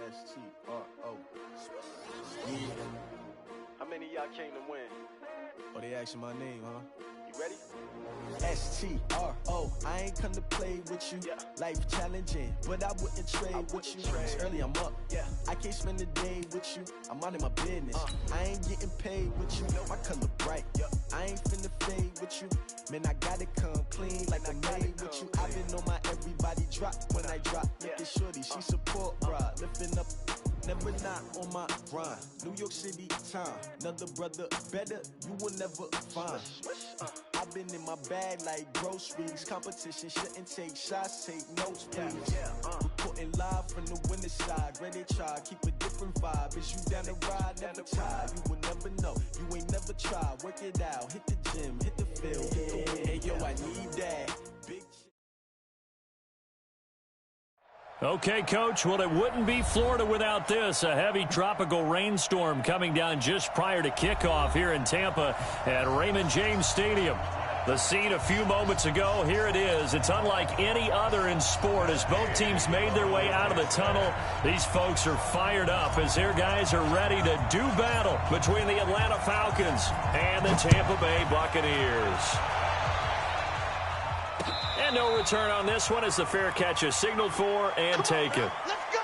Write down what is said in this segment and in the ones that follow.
S-T-R-O. Yeah. How many of y'all came to win? Oh, they asking my name, huh? You ready? S-T-R-O. I ain't come to play with you. Yeah. Life challenging, but I wouldn't trade with you. It's early, I'm up. Yeah. I can't spend the day with you. I'm out of my business. I ain't getting paid with you. My color bright. I ain't finna fade with you. Man, I gotta come clean like I made with you. I've been on my everybody drop when I drop. Look at shorty, she support, bruh. Lifting up, never not on my grind. New York City time, another brother better, you will never find. I've been in my bag like groceries. Competition shouldn't take shots, take notes, please. Reporting live from the winter side. Ready to try, keep a different vibe. Is you down the ride, never tired. You will never know, you ain't never tried. Work it out, hit the gym, hit the field, hit the win. Hey yo, I need that. Big Okay, Coach, well, it wouldn't be Florida without this. A heavy tropical rainstorm coming down just prior to kickoff here in Tampa at Raymond James Stadium. The scene a few moments ago, here it is. It's unlike any other in sport as both teams made their way out of the tunnel. These folks are fired up as their guys are ready to do battle between the Atlanta Falcons and the Tampa Bay Buccaneers. And no return on this one as the fair catch is signaled for and taken. Let's go!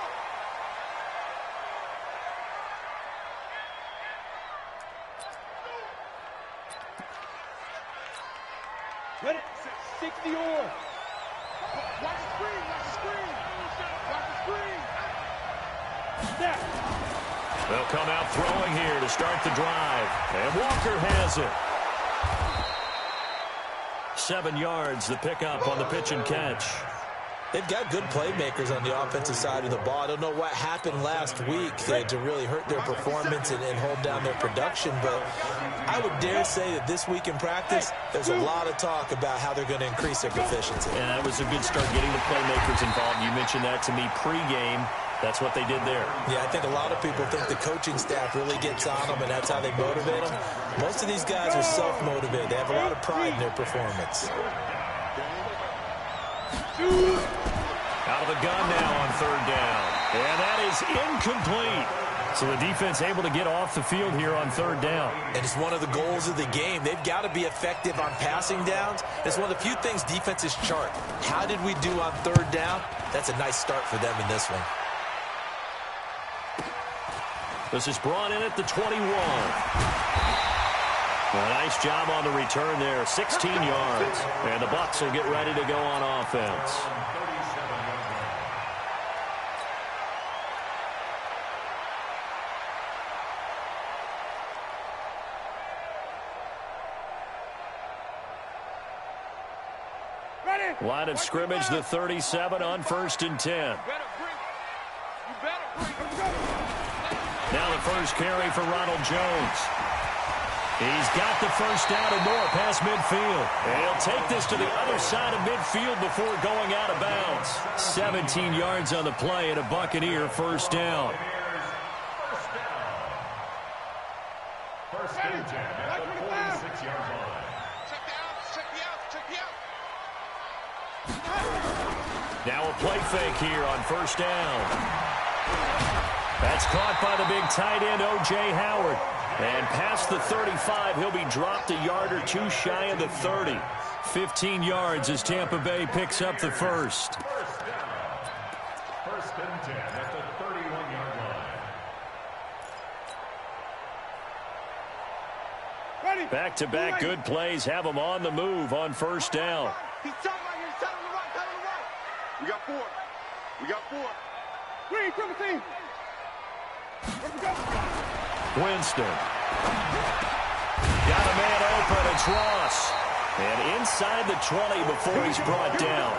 Ready? 60 on. Watch the screen, watch the screen. Watch the screen. Snap. They'll come out throwing here to start the drive. And Walker has it. 7 yards, the pickup on the pitch and catch. They've got good playmakers on the offensive side of the ball. I don't know what happened last week to really hurt their performance and hold down their production, but I would dare say that this week in practice, there's a lot of talk about how they're going to increase their proficiency. And that was a good start getting the playmakers involved. You mentioned that to me pregame. That's what they did there. Yeah, I think a lot of people think the coaching staff really gets on them, and that's how they motivate them. Most of these guys are self-motivated. They have a lot of pride in their performance. Out of the gun now on third down. And that is incomplete. So the defense able to get off the field here on third down. And it's one of the goals of the game. They've got to be effective on passing downs. It's one of the few things defenses chart. How did we do on third down? That's a nice start for them in this one. This is brought in at the 21. A nice job on the return there, 16 yards. And the Bucs will get ready to go on offense. Line of scrimmage, the 37 on 1st and 10. Now the first carry for Ronald Jones. He's got the first down and more past midfield. And he'll take this to the other side of midfield before going out of bounds. 17 yards on the play and a Buccaneer first down. First and 10 at the 46-yard line. Now a play fake here on first down. That's caught by the big tight end, O.J. Howard. And past the 35, he'll be dropped a yard or two shy of the 30. 15 yards as Tampa Bay picks up the first. First and 10 at the 31-yard line. Back-to-back good plays have them on the move on first down. He's talking right here. He's telling him right. Tell him right. We got 4. We got 4. Green, triple team. Let's go. Winston. Got a man open. It's Ross. And inside the 20 before he's brought down.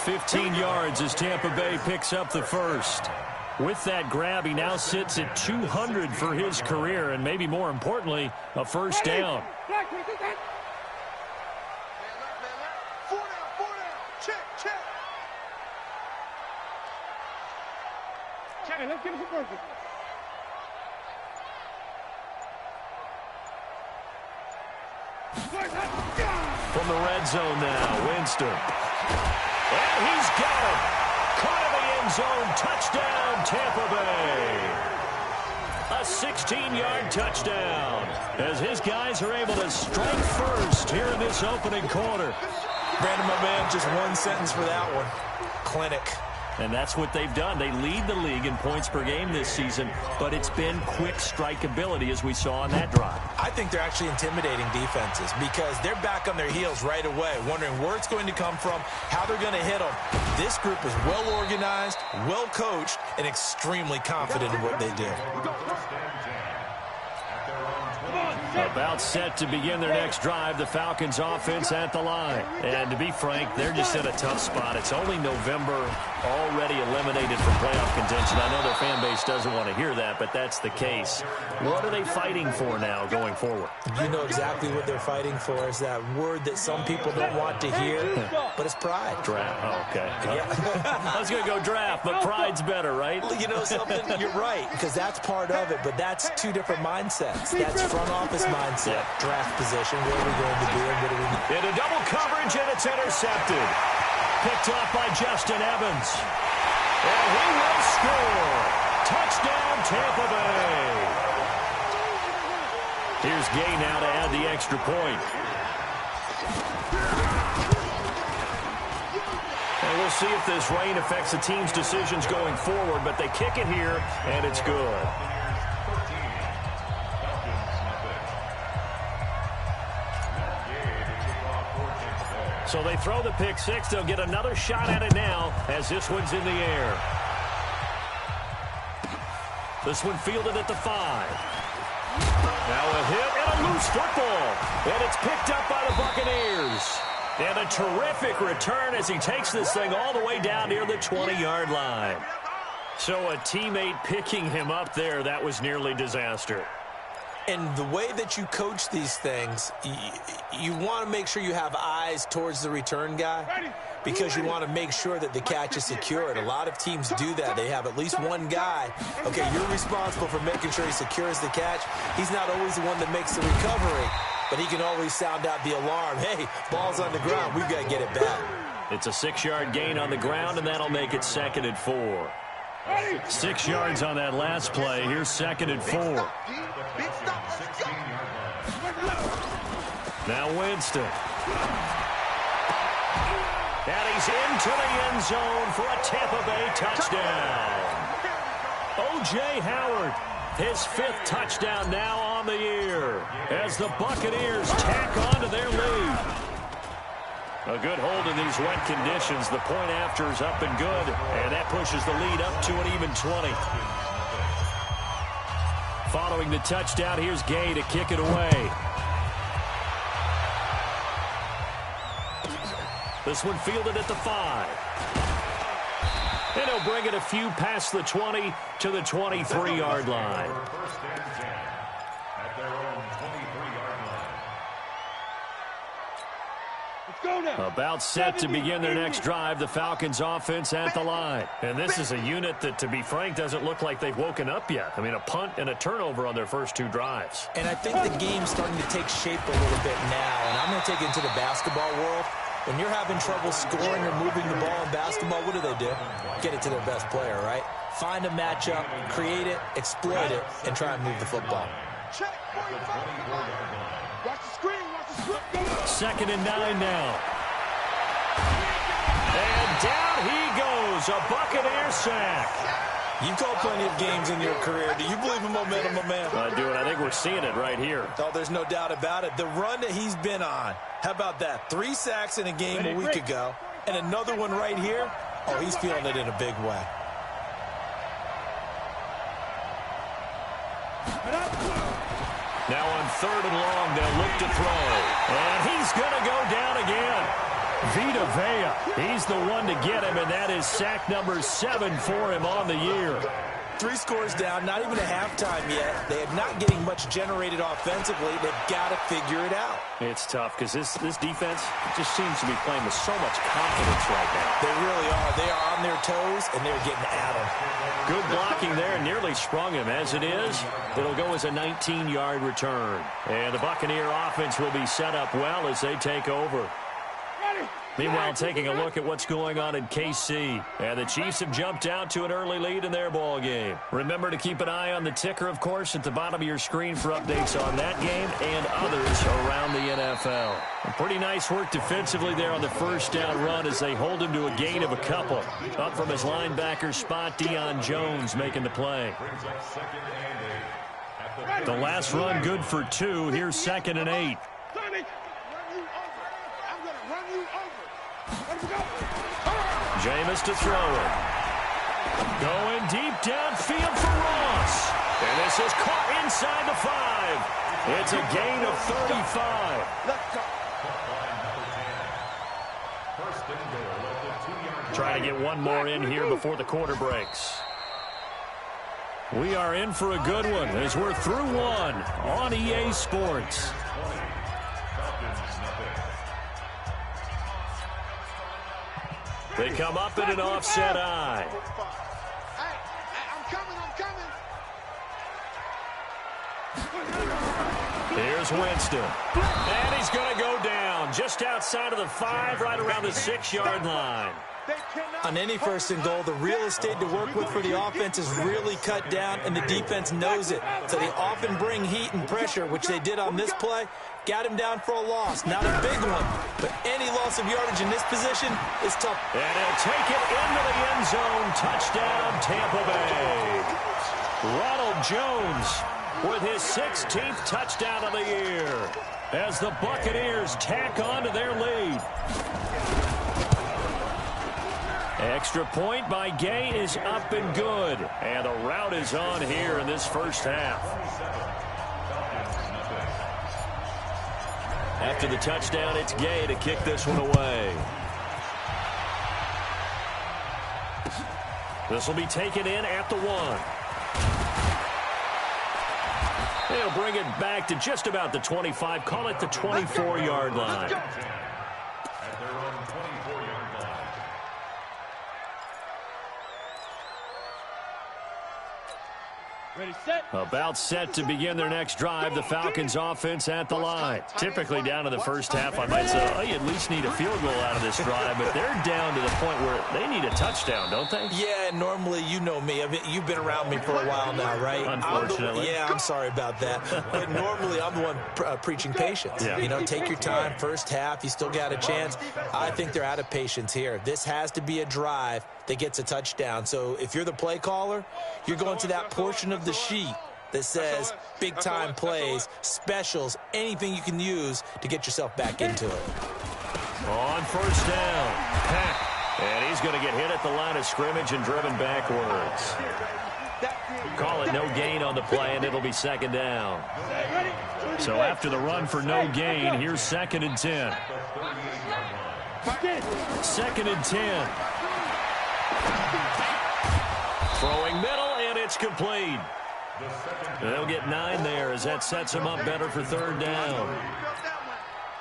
15 yards as Tampa Bay picks up the first. With that grab, he now sits at 200 for his career, and maybe more importantly, a first down. 4 down. Check. Hey, let's get him some burgers. From the red zone now, Winston. And he's got him. Caught in the end zone. Touchdown, Tampa Bay. A 16-yard touchdown as his guys are able to strike first here in this opening quarter. Brandon, my man, just one sentence for that one. Clinic. And that's what they've done. They lead the league in points per game this season, but it's been quick strikeability as we saw on that drive. I think they're actually intimidating defenses because they're back on their heels right away, wondering where it's going to come from, how they're going to hit them. This group is well organized, well coached, and extremely confident in what they do. About set to begin their next drive, the Falcons offense at the line. And to be frank, they're just in a tough spot. It's only November, already eliminated from playoff contention. I know their fan base doesn't want to hear that, but that's the case. What are they fighting for now going forward? You know exactly what they're fighting for is that word that some people don't want to hear, but it's pride. Draft. Oh, okay. Yeah. I was going to go draft, but pride's better, right? Well, you know something? You're right, because that's part of it, but that's two different mindsets. That's front office mindset, draft position, where are we going to be and what do we need? Into double coverage, and it's intercepted. Picked off by Justin Evans. And he will score. Touchdown, Tampa Bay. Here's Gay now to add the extra point. And we'll see if this rain affects the team's decisions going forward, but they kick it here, and it's good. So they throw the pick six. They'll get another shot at it now as this one's in the air. This one fielded at the 5. Now a hit and a loose football. And it's picked up by the Buccaneers. And a terrific return as he takes this thing all the way down near the 20-yard line. So a teammate picking him up there, that was nearly disaster. And the way that you coach these things, you want to make sure you have eyes towards the return guy because you want to make sure that the catch is secured. A lot of teams do that. They have at least one guy. Okay, you're responsible for making sure he secures the catch. He's not always the one that makes the recovery, but he can always sound out the alarm. Hey, ball's on the ground. We've got to get it back. It's a 6-yard gain on the ground, and that'll make it 2nd and 4. 6 yards on that last play. Here's 2nd and 4. Now Winston. And he's into the end zone for a Tampa Bay touchdown. O.J. Howard, his 5th touchdown now on the year as the Buccaneers tack on to their lead. A good hold in these wet conditions. The point after is up and good, and that pushes the lead up to an even 20. Following the touchdown, here's Gay to kick it away. This one fielded at the 5. And he'll bring it a few past the 20 to the 23-yard line. About set to begin their next drive, the Falcons offense at the line. And this is a unit that, to be frank, doesn't look like they've woken up yet. I mean, a punt and a turnover on their first 2 drives. And I think the game's starting to take shape a little bit now. And I'm going to take it into the basketball world. When you're having trouble scoring or moving the ball in basketball, what do? Get it to their best player, right? Find a matchup, create it, exploit it, and try and move the football. Watch the screen, watch the screen. 2nd and 9 now. And down he goes, a Buccaneer sack. You've called plenty of games in your career. Do you believe in momentum, my man? I do, and I think we're seeing it right here. Oh, there's no doubt about it. The run that he's been on, how about that? 3 sacks in a game a week ago, and another one right here. Oh, he's feeling it in a big way. Now on 3rd and long, they'll look to throw. And he's going to go down again. Vita Vea, he's the one to get him, and that is sack number 7 for him on the year. 3 scores down, not even a halftime yet. They are not getting much generated offensively. They've got to figure it out. It's tough because this defense just seems to be playing with so much confidence right now. They really are. They are on their toes, and they're getting at them. Good blocking there, nearly sprung him. As it is, it'll go as a 19-yard return. And the Buccaneer offense will be set up well as they take over. Meanwhile, taking a look at what's going on in KC. And the Chiefs have jumped out to an early lead in their ball game. Remember to keep an eye on the ticker, of course, at the bottom of your screen for updates on that game and others around the NFL. A pretty nice work defensively there on the first down run as they hold him to a gain of a couple. Up from his linebacker spot, Deion Jones making the play. The last run good for 2. Here's 2nd and 8. Jameis to throw it. Going deep downfield for Ross. And this is caught inside the 5. It's a gain of 35. Trying to get one more in here before the quarter breaks. We are in for a good one as we're through one on EA Sports. They come up in an offset eye. I'm coming. Here's Winston. And he's going to go down just outside of the 5, right around the 6-yard line. On any 1st and goal, the real estate to work with for the offense is really cut down, and the defense knows it. So they often bring heat and pressure, which they did on this play. Got him down for a loss. Not a big one, but any loss of yardage in this position is tough. And he'll take it into the end zone. Touchdown, Tampa Bay. Ronald Jones with his 16th touchdown of the year as the Buccaneers tack on to their lead. Extra point by Gay is up and good. And the route is on here in this first half. After the touchdown, it's Gay to kick this one away. This will be taken in at the 1. They'll bring it back to just about the 25. Call it the 24-yard line. Ready, set. About set to begin their next drive. The Falcons offense at the line. Typically down in the first half, I might say, oh, you at least need a field goal out of this drive, but they're down to the point where they need a touchdown, don't they? Yeah, normally, you know me. I mean, you've been around me for a while now, right? Unfortunately. I'm sorry about that. But normally, I'm the one preaching patience. Yeah. You know, take your time. First half, you still got a chance. I think they're out of patience here. This has to be a drive that gets a touchdown. So if you're the play caller, you're going to that portion of the sheet that says big-time plays, specials, anything you can use to get yourself back into it. On first down, Peck. And he's going to get hit at the line of scrimmage and driven backwards. Call it no gain on the play, and it'll be 2nd down. So after the run for no gain, here's 2nd and 10. 2nd and 10. Throwing middle, and it's complete. They'll get 9 there as that sets them up better for 3rd down.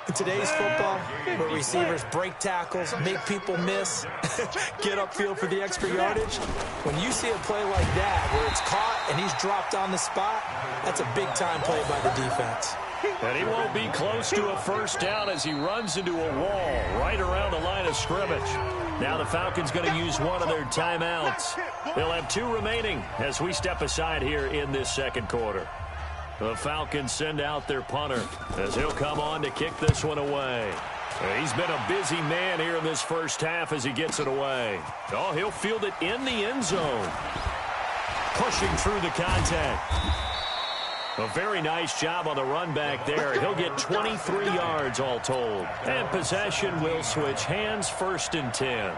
In today's football, where receivers break tackles, make people miss, get upfield for the extra yardage, when you see a play like that where it's caught and he's dropped on the spot, that's a big-time play by the defense. And he won't be close to a first down as he runs into a wall right around the line of scrimmage. Now the Falcons going to use one of their timeouts. They'll have 2 remaining as we step aside here in this 2nd quarter. The Falcons send out their punter as he'll come on to kick this one away. He's been a busy man here in this first half as he gets it away. Oh, he'll field it in the end zone. Pushing through the contact. A very nice job on the run back there. He'll get 23 yards all told. And possession will switch hands, 1st and 10.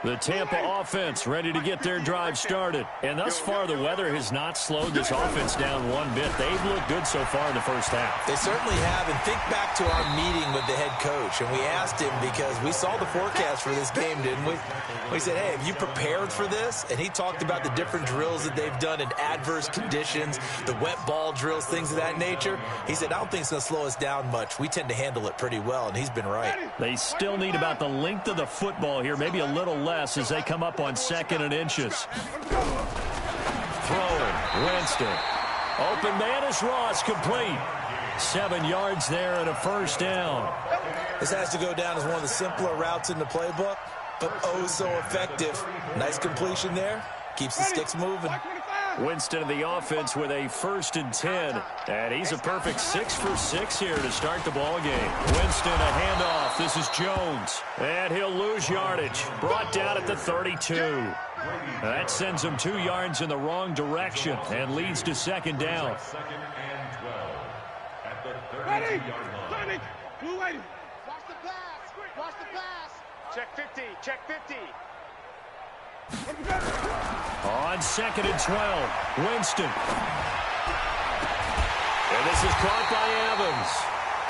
The Tampa offense ready to get their drive started. And thus far, the weather has not slowed this offense down one bit. They've looked good so far in the first half. They certainly have. And think back to our meeting with the head coach. And we asked him because we saw the forecast for this game, didn't we? We said, hey, have you prepared for this? And he talked about the different drills that they've done in adverse conditions, the wet ball drills, things of that nature. He said, I don't think it's going to slow us down much. We tend to handle it pretty well, and he's been right. They still need about the length of the football here, maybe a little less as they come up on 2nd and inches. Throwing, Winston. Open man is Ross, complete. 7 yards there and a first down. This has to go down as one of the simpler routes in the playbook, but oh so effective. Nice completion there. Keeps the sticks moving. Winston of the offense with a 1st and 10. And he's a perfect 6 for 6 here to start the ball game. Winston, a handoff. This is Jones. And he'll lose yardage. Brought down at the 32. That sends him 2 yards in the wrong direction and leads to 2nd down. 2nd and 12 at the 32-yard line. Blue lady. Watch the pass. Watch the pass. Check 50. Check 50. On 2nd and 12, Winston. And this is caught by Evans.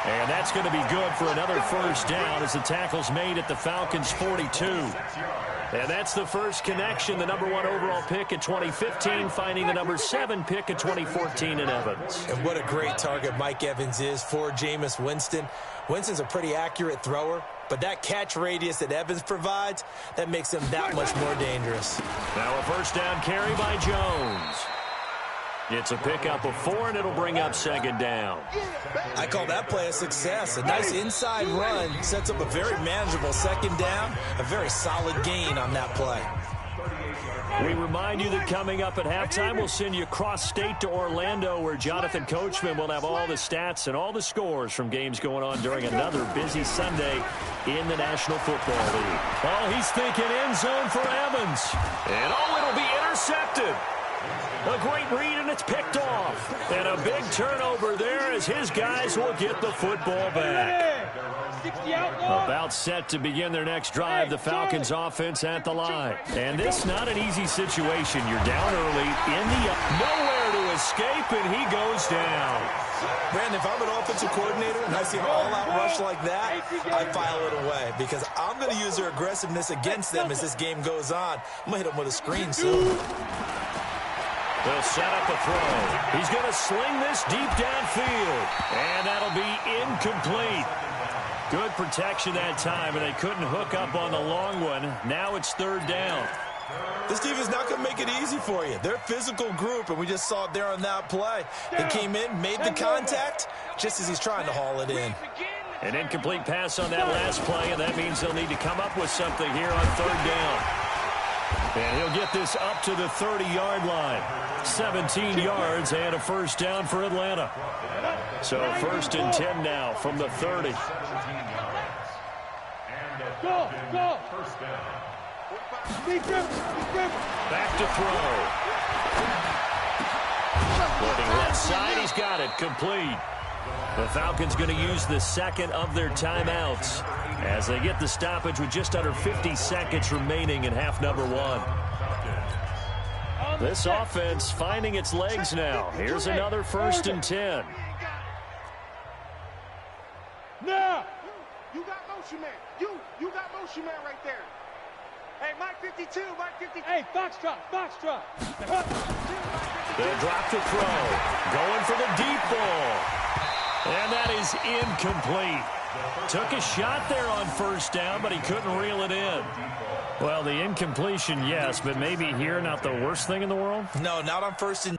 And that's going to be good for another first down as the tackle's made at the Falcons' 42. And that's the first connection, the number 1 overall pick in 2015, finding the number 7 pick in 2014 in Evans. And what a great target Mike Evans is for Jameis Winston. Winston's a pretty accurate thrower, but that catch radius that Evans provides, that makes him that much more dangerous. Now a first down carry by Jones. It's a pickup of 4, and it'll bring up 2nd down. I call that play a success. A nice inside run sets up a very manageable 2nd down. A very solid gain on that play. We remind you that coming up at halftime, we'll send you cross-state to Orlando, where Jonathan Coachman will have all the stats and all the scores from games going on during another busy Sunday in the National Football League. Oh, he's thinking end zone for Evans. And it'll be intercepted. A great read, and it's picked off. And a big turnover there as his guys will get the football back. About set to begin their next drive, the Falcons offense at the line. And this not an easy situation. You're down early, nowhere to escape, and he goes down. Brandon, if I'm an offensive coordinator and I see an all-out rush like that, I file it away because I'm going to use their aggressiveness against them as this game goes on. I'm going to hit them with a screen soon. They'll set up a throw. He's going to sling this deep downfield. And that'll be incomplete. Good protection that time, and they couldn't hook up on the long one. Now it's 3rd down. This defense is not going to make it easy for you. They're a physical group, and we just saw it there on that play. They came in, made the contact, just as he's trying to haul it in. An incomplete pass on that last play, and that means they'll need to come up with something here on 3rd down. And he'll get this up to the 30-yard line. 17 yards and a first down for Atlanta. So 1st and 10 now from the 30. Go, go. First down. Back to throw. Looking left side, he's got it, complete. The Falcons going to use the 2nd of their timeouts as they get the stoppage with just under 50 seconds remaining in half number 1. This offense finding its legs now. Here's another 1st and 10. Now. You got motion man. You got motion man right there. Hey, Mike 52, Mike 52. Hey, foxtrot. They'll drop the throw. Going for the deep ball. And that is incomplete. Took a shot there on 1st down, but he couldn't reel it in. Well, the incompletion, yes, but maybe here not the worst thing in the world? No, not on 1st and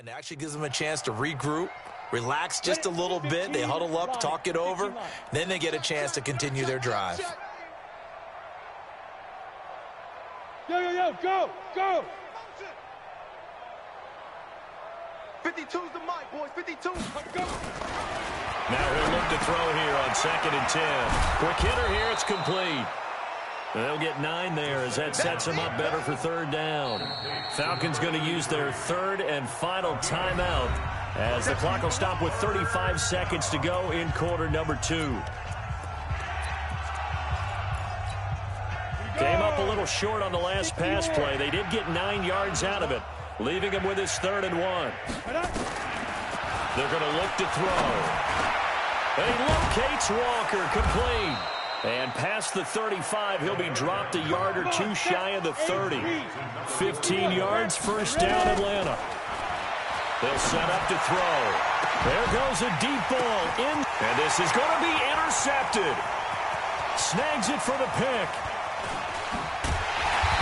actually gives them a chance to regroup, relax just a little bit. They huddle up, talk it over, then they get a chance to continue their drive. Yo. Go, go, go. 52's the mic, boys. 52. Let's go. Now he'll look to throw here on 2nd and 10. Quick hitter here. It's complete. They'll get 9 there as that sets them up better for 3rd down. Falcons going to use their 3rd and final timeout as the clock will stop with 35 seconds to go in quarter number 2. Came up a little short on the last pass play. They did get 9 yards out of it, leaving him with his 3rd and 1. They're going to look to throw. And he locates Walker, complete. And past the 35, he'll be dropped a yard or 2 shy of the 30. 15 yards, 1st down, Atlanta. They'll set up to throw. There goes a deep ball in. And this is going to be intercepted. Snags it for the pick.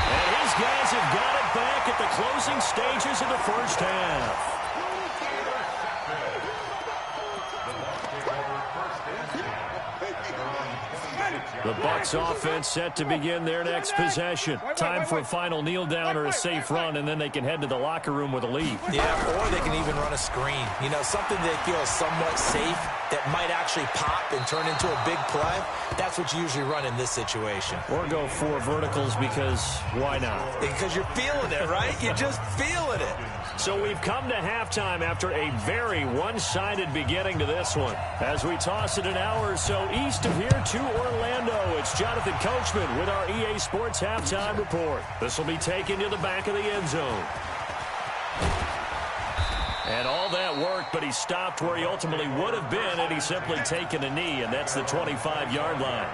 And his guys have got it back at the closing stages of the 1st half. The Bucs offense set to begin their next possession. Time for a final kneel down or a safe run, and then they can head to the locker room with a lead. Yeah, or they can even run a screen. You know, something they feel is somewhat safe that might actually pop and turn into a big play. That's what you usually run in this situation. Or go 4 verticals because why not? Because you're feeling it, right? You're just feeling it. So we've come to halftime after a very one-sided beginning to this one. As we toss it an hour or so east of here to Orlando, it's Jonathan Coachman with our EA Sports Halftime Report. This will be taken to the back of the end zone. And all that worked, but he stopped where he ultimately would have been had he simply taken a knee, and that's the 25-yard line.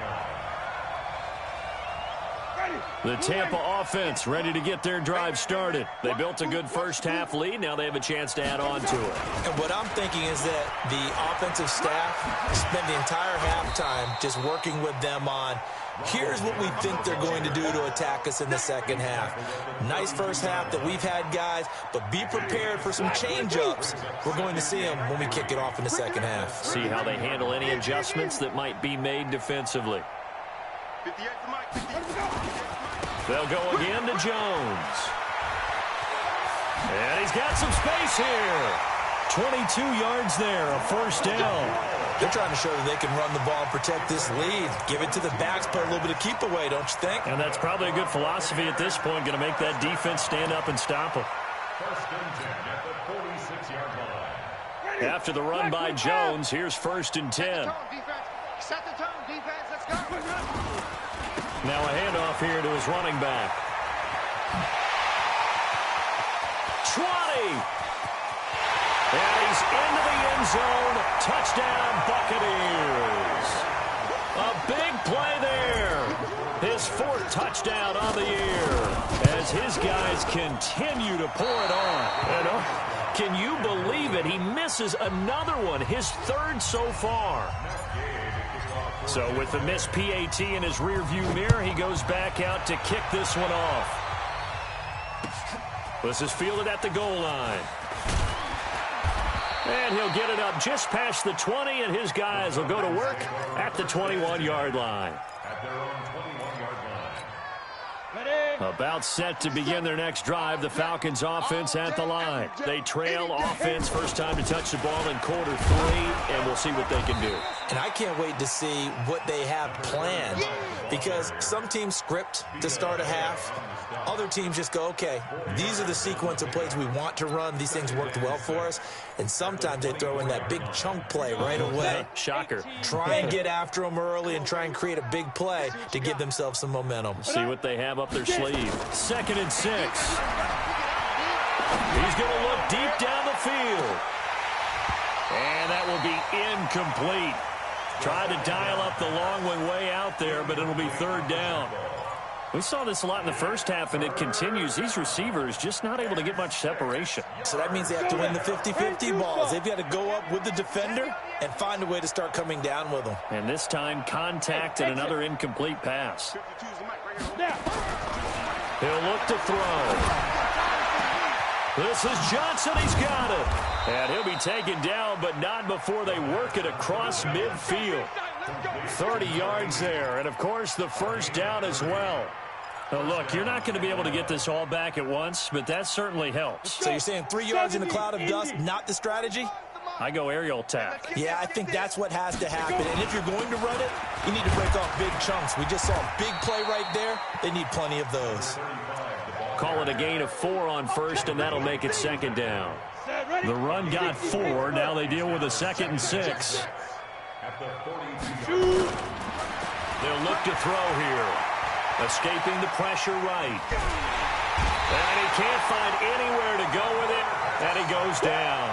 The Tampa offense ready to get their drive started. They built a good 1st half lead. Now they have a chance to add on to it. And what I'm thinking is that the offensive staff spent the entire halftime just working with them on, here's what we think they're going to do to attack us in the 2nd half. Nice 1st half that we've had, guys, but be prepared for some change-ups. We're going to see them when we kick it off in the 2nd half. See how they handle any adjustments that might be made defensively. 58's the mic. 58's They'll go again to Jones. And he's got some space here. 22 yards there, a 1st down. They're trying to show that they can run the ball and protect this lead. Give it to the backs, play a little bit of keep away, don't you think? And that's probably a good philosophy at this point, going to make that defense stand up and stop them. 1st and 10 at the 46-yard line. After the run by Jones, here's 1st and 10. Set the tone, defense. Let's go. Now a handoff here to his running back. 20. And he's into the end zone. Touchdown, Buccaneers. A big play there. His 4th touchdown on the year as his guys continue to pour it on. And can you believe it? He misses another one, his 3rd so far. So with the missed PAT in his rearview mirror, he goes back out to kick this one off. This is fielded at the goal line. And he'll get it up just past the 20, and his guys will go to work at the 21-yard line. At their own 21-yard line. About set to begin their next drive, the Falcons offense at the line. They trail offense, first time to touch the ball in quarter 3, and we'll see what they can do. And I can't wait to see what they have planned, because some teams script to start a half. Other teams just go, okay, these are the sequence of plays we want to run. These things worked well for us. And sometimes they throw in that big chunk play right away. Shocker. Try and get after them early and try and create a big play to give themselves some momentum. See what they have up their sleeve. 2nd and 6. He's going to look deep down the field. And that will be incomplete. Tried to dial up the long one way out there, but it'll be 3rd down. We saw this a lot in the 1st half, and it continues. These receivers just not able to get much separation. So that means they have to win the 50-50 balls. They've got to go up with the defender and find a way to start coming down with them. And this time, contact and another incomplete pass. He'll look to throw. This is Johnson. He's got it. And he'll be taken down, but not before they work it across midfield. 30 yards there, and of course the 1st down as well. Well, look, you're not going to be able to get this all back at once, but that certainly helps. So you're saying 3 yards in a cloud of dust, not the strategy? I go aerial attack. Yeah, I think that's what has to happen. And if you're going to run it, you need to break off big chunks. We just saw a big play right there. They need plenty of those. Call it a gain of 4 on first, and that'll make it second down. The run got 4. Now they deal with a 2nd and 6. They'll look to throw here. Escaping the pressure right. And he can't find anywhere to go with it, and he goes down.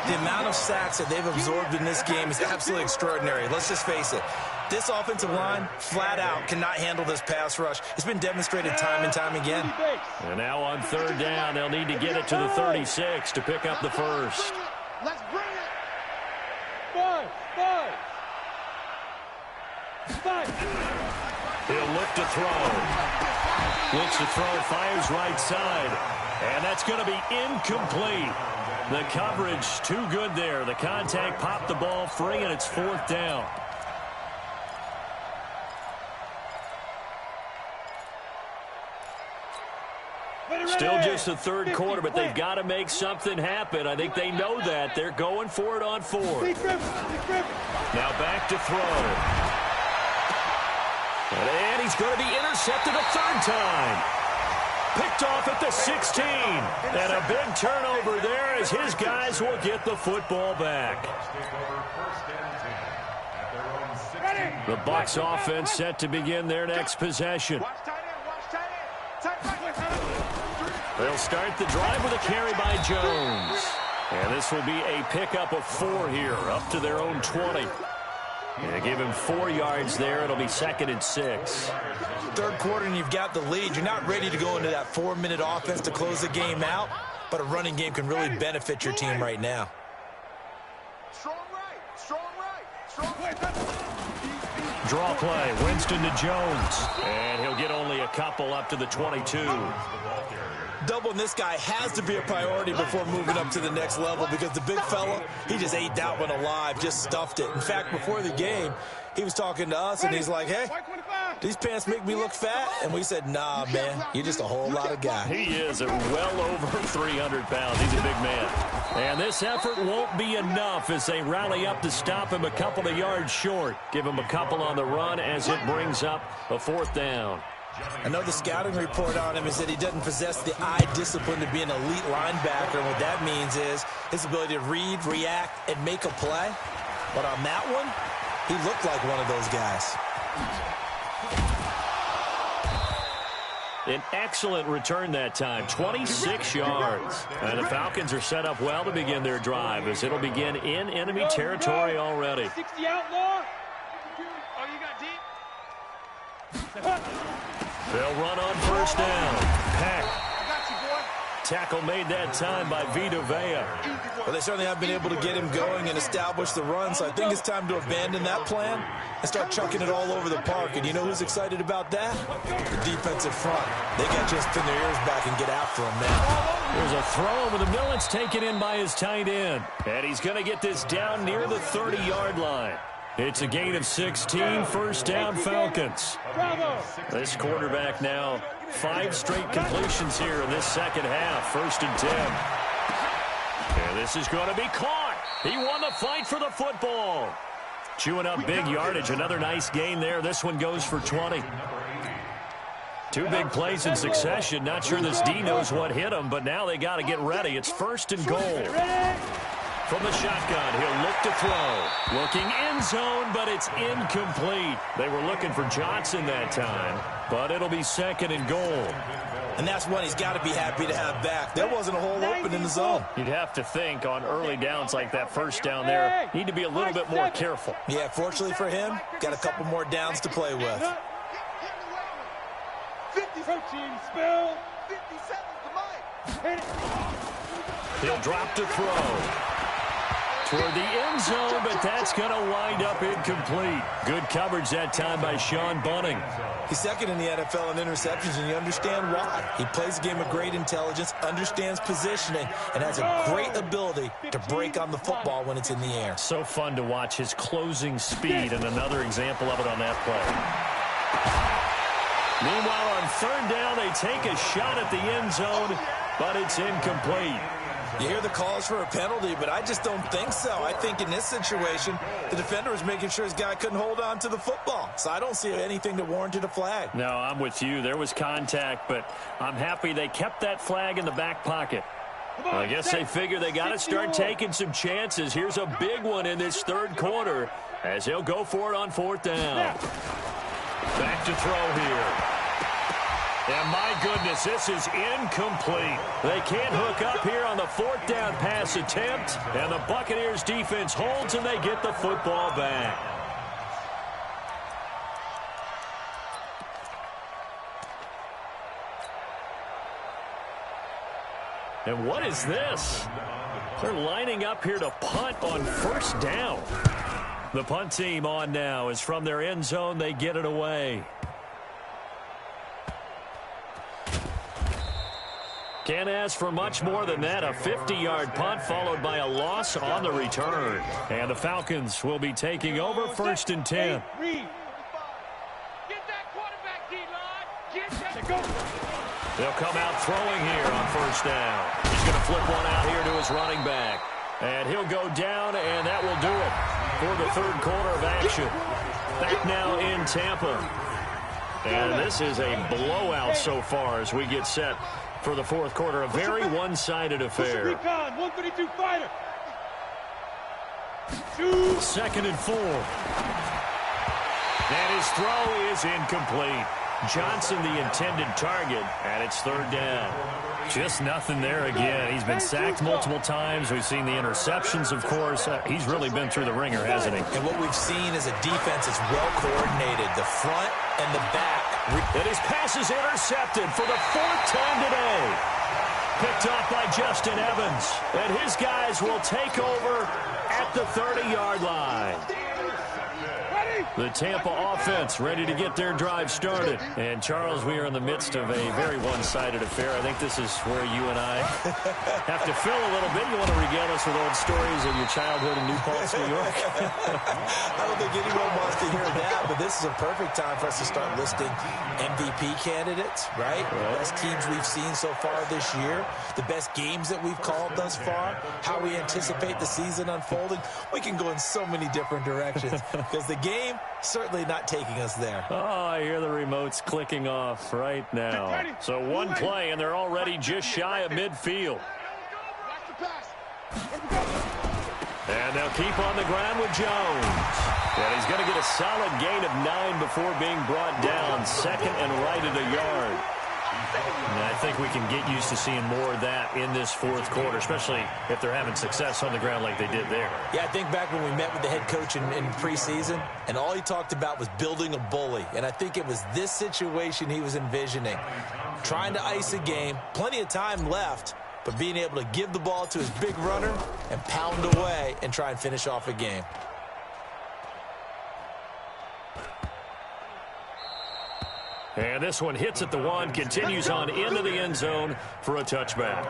The amount of sacks that they've absorbed in this game is absolutely extraordinary. Let's just face it. This offensive line, flat out, cannot handle this pass rush. It's been demonstrated time and time again. And now on 3rd down, they'll need to get it to the 36 to pick up the first. Let's bring it. 5. He'll look to throw. Looks to throw, fires right side. And that's going to be incomplete. The coverage too good there. The contact popped the ball free, and it's 4th down. Still just the 3rd quarter, but they've got to make something happen. I think they know that. They're going for it on 4th. Now back to throw. And he's going to be intercepted a 3rd time. Picked off at the 16. And a big turnover there as his guys will get the football back. The Bucs offense set to begin their next possession. They'll start the drive with a carry by Jones. And this will be a pickup of 4 here, up to their own 20. They give him 4 yards there. It'll be 2nd and 6. 3rd quarter and you've got the lead. You're not ready to go into that 4-minute offense to close the game out, but a running game can really benefit your team right now. Strong right. Draw play. Winston to Jones. And he'll get only a couple up to the 22. Doubling this guy has to be a priority before moving up to the next level because the big fella, he just ate that one alive, just stuffed it. In fact, before the game, he was talking to us, and he's like, hey, these pants make me look fat. And we said, nah, man, you're just a whole lot of guy. He is at well over 300 pounds. He's a big man. And this effort won't be enough as they rally up to stop him a couple of yards short. Give him a couple on the run as it brings up a 4th down. I know the scouting report on him is that he doesn't possess the eye discipline to be an elite linebacker. And what that means is his ability to read, react, and make a play. But on that one, he looked like one of those guys. An excellent return that time, 26 yards. And the Falcons are set up well to begin their drive as it'll begin in enemy territory already. 60 outlaw. Oh, you got deep? They'll run on 1st down. Peck. I got you, boy. Tackle made that time by Vita Vea. Well, they certainly have been able to get him going and establish the run, so I think it's time to abandon that plan and start chucking it all over the park. And you know who's excited about that? The defensive front. They got to just pin their ears back and get after him now. There's a throw over the middle. It's taken in by his tight end. And he's going to get this down near the 30-yard line. It's a gain of 16, 1st down Falcons. This quarterback now 5 straight completions here in this 2nd half, 1st and 10. And this is going to be caught. He won the fight for the football. Chewing up big yardage, another nice gain there. This one goes for 20. 2 big plays in succession. Not sure this D knows what hit him, but now they got to get ready. It's 1st and goal. From the shotgun, he'll look to throw. Looking end zone, but it's incomplete. They were looking for Johnson that time, but it'll be 2nd and goal. And that's one he's got to be happy to have back. There wasn't a hole open in the zone. You'd have to think on early downs like that 1st down there, need to be a little bit more careful. Yeah, fortunately for him, got a couple more downs to play with. 50 protein spill. 50 seconds to Mike. He'll drop to throw. Toward the end zone, but that's going to wind up incomplete. Good coverage that time by Sean Bunting. He's 2nd in the NFL in interceptions, and you understand why. He plays a game of great intelligence, understands positioning, and has a great ability to break on the football when it's in the air. So fun to watch his closing speed, and another example of it on that play. Meanwhile, on third down, they take a shot at the end zone, but it's incomplete. You hear the calls for a penalty, but I just don't think so. I think in this situation, the defender was making sure his guy couldn't hold on to the football. So I don't see anything that warranted a flag. No, I'm with you. There was contact, but I'm happy they kept that flag in the back pocket. Well, I guess they figure they got to start taking some chances. Here's a big one in this third quarter as he'll go for it on fourth down. Back to throw here. And my goodness, this is incomplete. They can't hook up here on the fourth down pass attempt. And the Buccaneers defense holds and they get the football back. And what is this? They're lining up here to punt on first down. The punt team on now is from their end zone. They get it away. Can't ask for much more than that. A 50-yard punt followed by a loss on the return. And the Falcons will be taking over first and 10. Get that quarterback, D-line. Get that. They'll come out throwing here on first down. He's going to flip one out here to his running back. And he'll go down, and that will do it for the third quarter of action. Back now in Tampa. And this is a blowout so far as we get set for the fourth quarter. A very one-sided affair. 132 fighter. Second and 4. And his throw is incomplete. Johnson the intended target, and it's third down. Just nothing there again. He's been sacked multiple times. We've seen the interceptions, of course. He's really been through the ringer, hasn't he? And what we've seen is a defense that's well coordinated, the front and the back. And his pass is intercepted for the fourth time today. Picked off by Justin Evans. And his guys will take over at the 30-yard line. The Tampa offense ready to get their drive started. And, Charles, we are in the midst of a very one-sided affair. I think this is where you and I have to fill a little bit. You want to regale us with old stories of your childhood in New Paltz, New York? I don't think anyone wants to hear that, but this is a perfect time for us to start listing MVP candidates, right? The best teams we've seen so far this year, the best games that we've called thus far, how we anticipate the season unfolding. We can go in so many different directions because the game certainly not taking us there. Oh, I hear the remotes clicking off right now. So one play, and they're already just shy of midfield. And they'll keep on the ground with Jones. And he's going to get a solid gain of 9 before being brought down. Second and right at a yard. And I think we can get used to seeing more of that in this fourth quarter, especially if they're having success on the ground like they did there. Yeah, I think back when we met with the head coach in preseason, and all he talked about was building a bully. And I think it was this situation he was envisioning. Trying to ice a game, plenty of time left, but being able to give the ball to his big runner and pound away and try and finish off a game. And this one hits at the 1, continues on into the end zone for a touchback.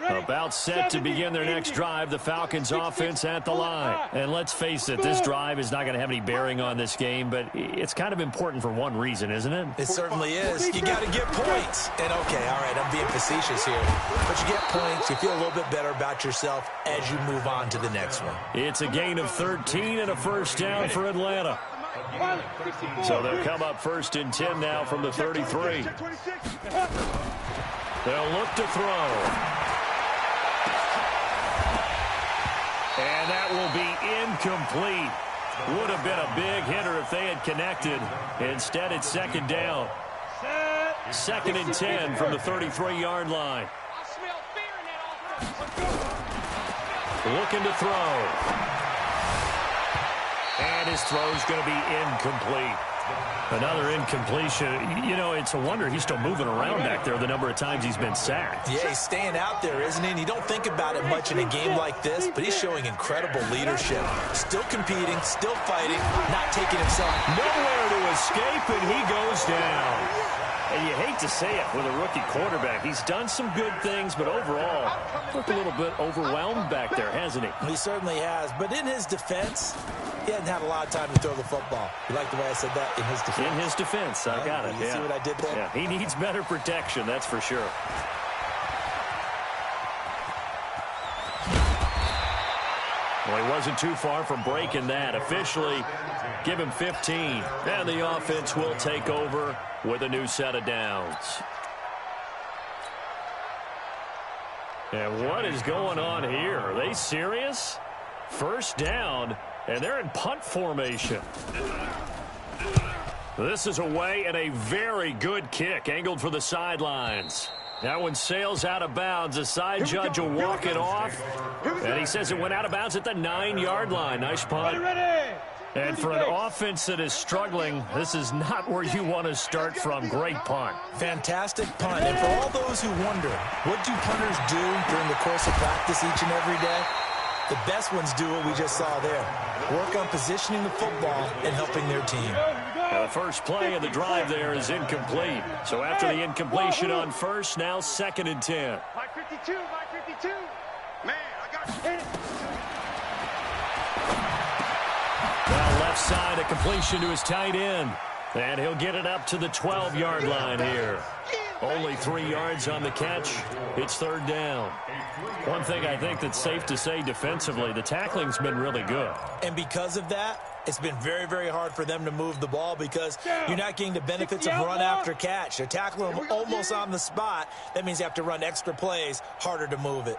About set to begin their next drive, the Falcons offense at the line. And let's face it, this drive is not going to have any bearing on this game, but it's kind of important for one reason, isn't it? It certainly is. You got to get points. And okay, all right, I'm being facetious here. But you get points, you feel a little bit better about yourself as you move on to the next one. It's a gain of 13 and a first down for Atlanta. So they'll come up first and 10 now from the 33. They'll look to throw. And that will be incomplete. Would have been a big hitter if they had connected. Instead, it's second down. Second and 10 from the 33-yard line. Looking to throw. And his throw's going to be incomplete. Another incompletion. You know, it's a wonder he's still moving around back there the number of times he's been sacked. Yeah, he's staying out there, isn't he? And you don't think about it much in a game like this, but he's showing incredible leadership. Still competing, still fighting, not taking himself nowhere to escape, and he goes down. And you hate to say it with a rookie quarterback. He's done some good things, but overall, looked a little bit overwhelmed back there, hasn't he? He certainly has. But in his defense, he hasn't had a lot of time to throw the football. You like the way I said that? In his defense. In his defense. I got it. You see what I did there? Yeah, he needs better protection, that's for sure. Well, he wasn't too far from breaking that. Officially, give him 15. And the offense will take over with a new set of downs. And what is going on here? Are they serious? First down, and they're in punt formation. This is away and a very good kick, angled for the sidelines. That one sails out of bounds. The side judge will walk it off. And he says it went out of bounds at the 9-yard line. Nice punt. And for an offense that is struggling, this is not where you want to start from. Great punt. Fantastic punt. And for all those who wonder, what do punters do during the course of practice each and every day? The best ones do what we just saw there. Work on positioning the football and helping their team. Now the first play of the drive there is incomplete. So after the incompletion on first, now 2nd and 10. My 52, my 52. Man, I got you. Well, left side, a completion to his tight end. And he'll get it up to the 12-yard line here. Only 3 yards on the catch. It's 3rd down. One thing I think that's safe to say defensively, the tackling's been really good. And because of that, it's been very, very hard for them to move the ball because you're not getting the benefits of run after catch. They're tackling them almost on the spot. That means you have to run extra plays, harder to move it.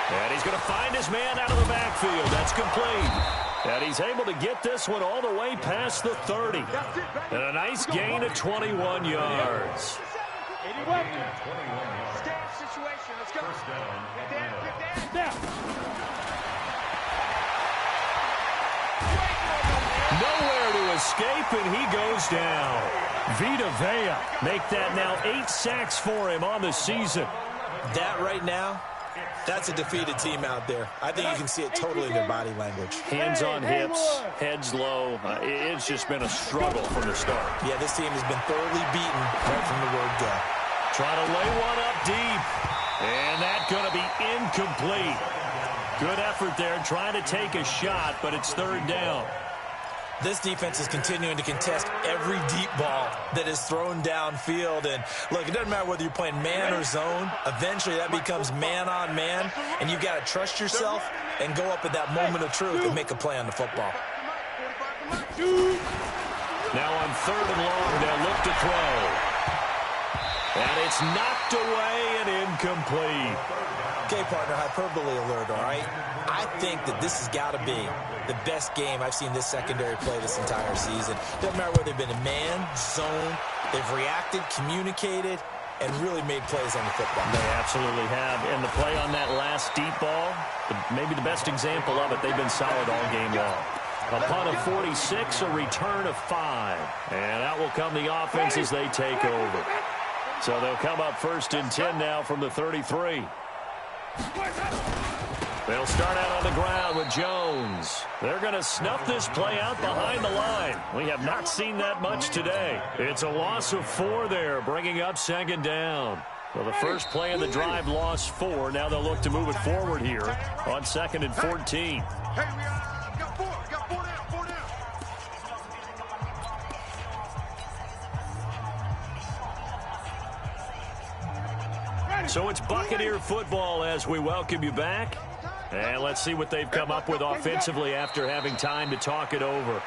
And he's going to find his man out of the backfield. That's complete. And he's able to get this one all the way past the 30. And a nice gain of 21 yards. Stand situation. Let's go. Get down. Nowhere to escape, and he goes down. Vita Vea make that now 8 sacks for him on the season. That right now, that's a defeated team out there. I think you can see it totally in their body language. Hands on hips, heads low. It's just been a struggle from the start. Yeah, this team has been thoroughly beaten right from the word go. Trying to lay one up deep. And that's going to be incomplete. Good effort there, trying to take a shot, but it's 3rd down. This defense is continuing to contest every deep ball that is thrown downfield. And, look, it doesn't matter whether you're playing man or zone. Eventually, that becomes man-on-man, and you've got to trust yourself and go up at that moment of truth and make a play on the football. Now on 3rd and long, they'll look to throw. And it's knocked away and incomplete. Okay, partner, hyperbole alert, all right? I think that this has got to be the best game I've seen this secondary play this entire season. Doesn't matter whether they've been a man, zone, they've reacted, communicated, and really made plays on the football. They absolutely have. And the play on that last deep ball, maybe the best example of it, they've been solid all game long. A punt of 46, a return of 5. And out will come the offense as they take over. So they'll come up 1st and 10 now from the 33. They'll start out on the ground with Jones. They're going to snuff this play out behind the line. We have not seen that much today. It's a loss of 4 there, bringing up 2nd down. Well, the first play of the drive lost 4. Now they'll look to move it forward here on 2nd and 14. Hey, we got 4. We got 4 down. 4 down. So it's Buccaneer football as we welcome you back. And let's see what they've come up with offensively after having time to talk it over.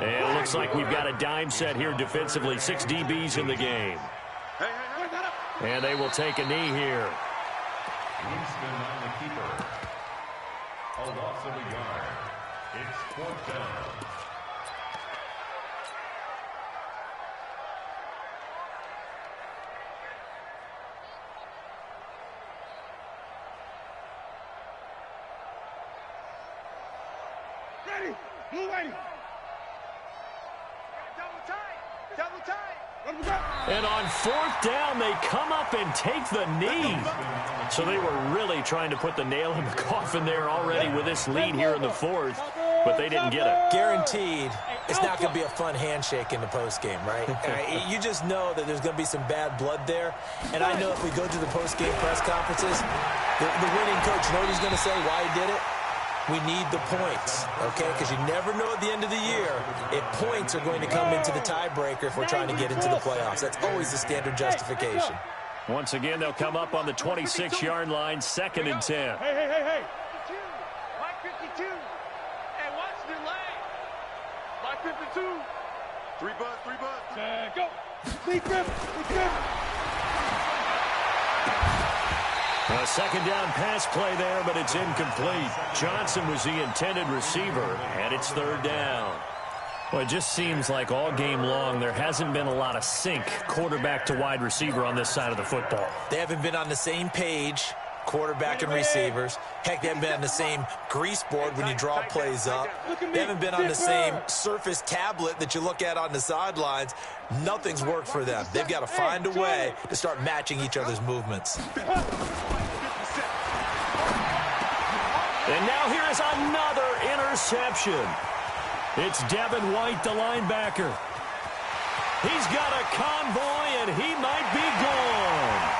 And it looks like we've got a dime set here defensively. 6 DBs in the game. And they will take a knee here. A loss of a yard. It's 4th down. Ready. Move ready. Double tight. Double tight. And on 4th down, they come up and take the knee. So they were really trying to put the nail in the coffin there already with this lead here in the 4th, but they didn't get it. Guaranteed, it's not going to be a fun handshake in the postgame, right? You just know that there's going to be some bad blood there. And I know if we go to the postgame press conferences, the winning coach, you know what he's going to say, why he did it? We need the points, okay? Because you never know at the end of the year if points are going to come into the tiebreaker if we're trying to get into the playoffs. That's always the standard justification. Once again, they'll come up on the 26-yard line, 2nd and 10. Hey. 52. And watch the lane. Mike 52. 3 bus. Go. Lead grip. A 2nd down pass play there, but it's incomplete. Johnson was the intended receiver, and it's 3rd down. Well, it just seems like all game long there hasn't been a lot of sync quarterback to wide receiver on this side of the football. They haven't been on the same page, quarterback and receivers. Heck, they haven't been on the same grease board when you draw plays up. They haven't been on the same Surface tablet that you look at on the sidelines. Nothing's worked for them. They've got to find a way to start matching each other's movements. And now here is another interception. It's Devin White, the linebacker. He's got a convoy, and he might be gone.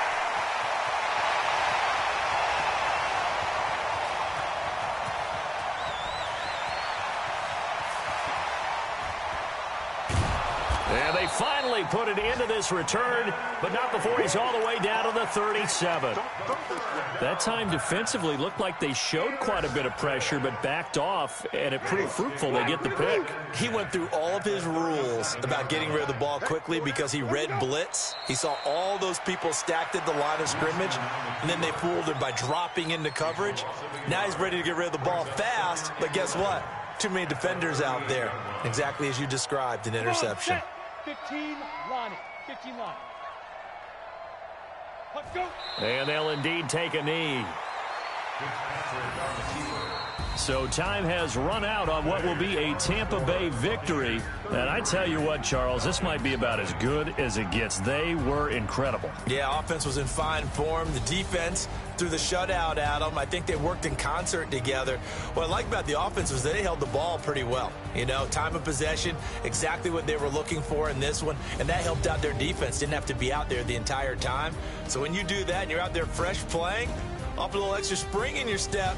And they finally put an end to this return, but not before he's all the way down to the 37. That time defensively looked like they showed quite a bit of pressure, but backed off, and it proved fruitful. They get the pick. He went through all of his rules about getting rid of the ball quickly because he read blitz. He saw all those people stacked at the line of scrimmage, and then they fooled him by dropping into coverage. Now he's ready to get rid of the ball fast, but guess what? Too many defenders out there. Exactly as you described, an interception. 15 line. Let's go. And they'll indeed take a knee. So time has run out on what will be a Tampa Bay victory. And I tell you what, Charles, this might be about as good as it gets. They were incredible. Yeah, offense was in fine form. The defense threw the shutout at them. I think they worked in concert together. What I like about the offense was they held the ball pretty well. You know, time of possession, exactly what they were looking for in this one. And that helped out their defense. Didn't have to be out there the entire time. So when you do that and you're out there fresh playing, off a little extra spring in your step,